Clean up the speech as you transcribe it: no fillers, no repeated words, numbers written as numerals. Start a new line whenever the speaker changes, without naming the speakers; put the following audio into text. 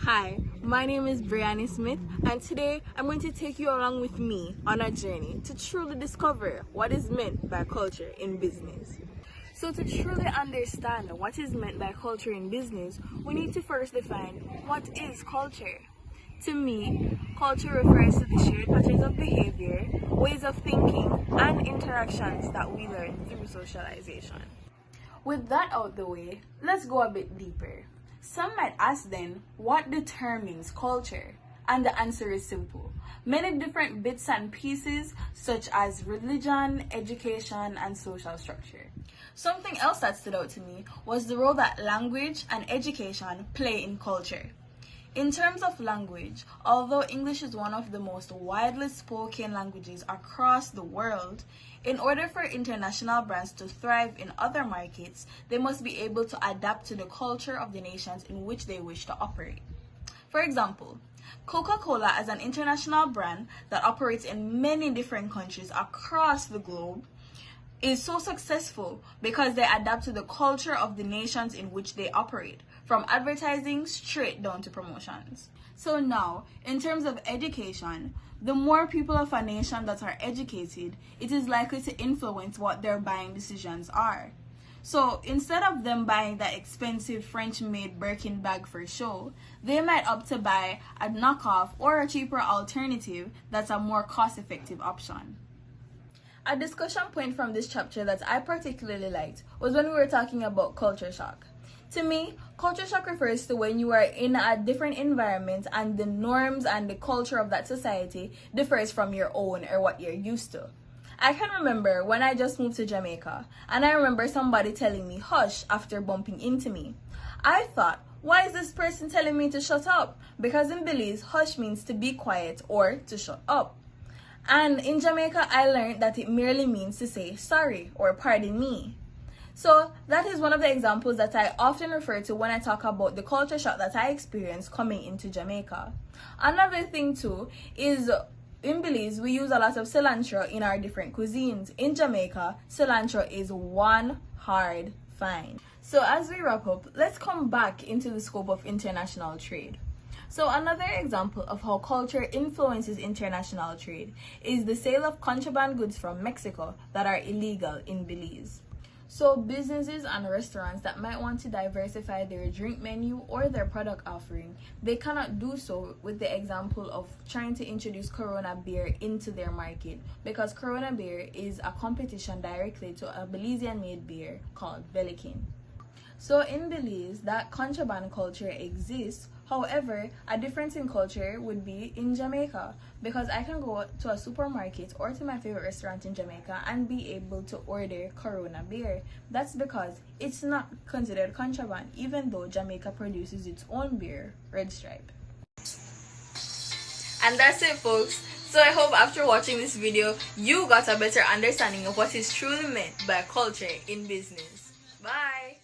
Hi, my name is Brianna Smith, and today I'm going to take you along with me on a journey to truly discover what is meant by culture in business. So to truly understand what is meant by culture in business, we need to first define what is culture. To me, culture refers to the shared patterns of behavior, ways of thinking, and interactions that we learn through socialization.
With that out the way, let's go a bit deeper. Some might ask then, what determines culture? And the answer is simple. Many different bits and pieces, such as religion, education, and social structure. Something else that stood out to me was the role that language and education play in culture. In terms of language, although English is one of the most widely spoken languages across the world, in order for international brands to thrive in other markets, they must be able to adapt to the culture of the nations in which they wish to operate. For example, Coca-Cola as an international brand that operates in many different countries across the globe is so successful because they adapt to the culture of the nations in which they operate, from advertising straight down to promotions. So now, in terms of education, the more people of a nation that are educated, it is likely to influence what their buying decisions are. So instead of them buying that expensive French-made Birkin bag for show, they might opt to buy a knockoff or a cheaper alternative that's a more cost-effective option. A discussion point from this chapter that I particularly liked was when we were talking about culture shock. To me, culture shock refers to when you are in a different environment and the norms and the culture of that society differs from your own or what you're used to. I can remember when I just moved to Jamaica, and I remember somebody telling me hush after bumping into me. I thought, why is this person telling me to shut up? Because in Belize, hush means to be quiet or to shut up. And in Jamaica, I learned that it merely means to say sorry or pardon me. So that is one of the examples that I often refer to when I talk about the culture shock that I experienced coming into Jamaica. Another thing too is in Belize, we use a lot of cilantro in our different cuisines. In Jamaica, cilantro is one hard find. So as we wrap up, let's come back into the scope of international trade. So another example of how culture influences international trade is the sale of contraband goods from Mexico that are illegal in Belize. So businesses and restaurants that might want to diversify their drink menu or their product offering, they cannot do so with the example of trying to introduce Corona beer into their market, because Corona beer is a competition directly to a Belizean-made beer called Belikin. So in Belize, that contraband culture exists. However, a difference in culture would be in Jamaica, because I can go to a supermarket or to my favorite restaurant in Jamaica and be able to order Corona beer. That's because it's not considered contraband, even though Jamaica produces its own beer, Red Stripe. And that's it, folks. So I hope after watching this video, you got a better understanding of what is truly meant by culture in business. Bye!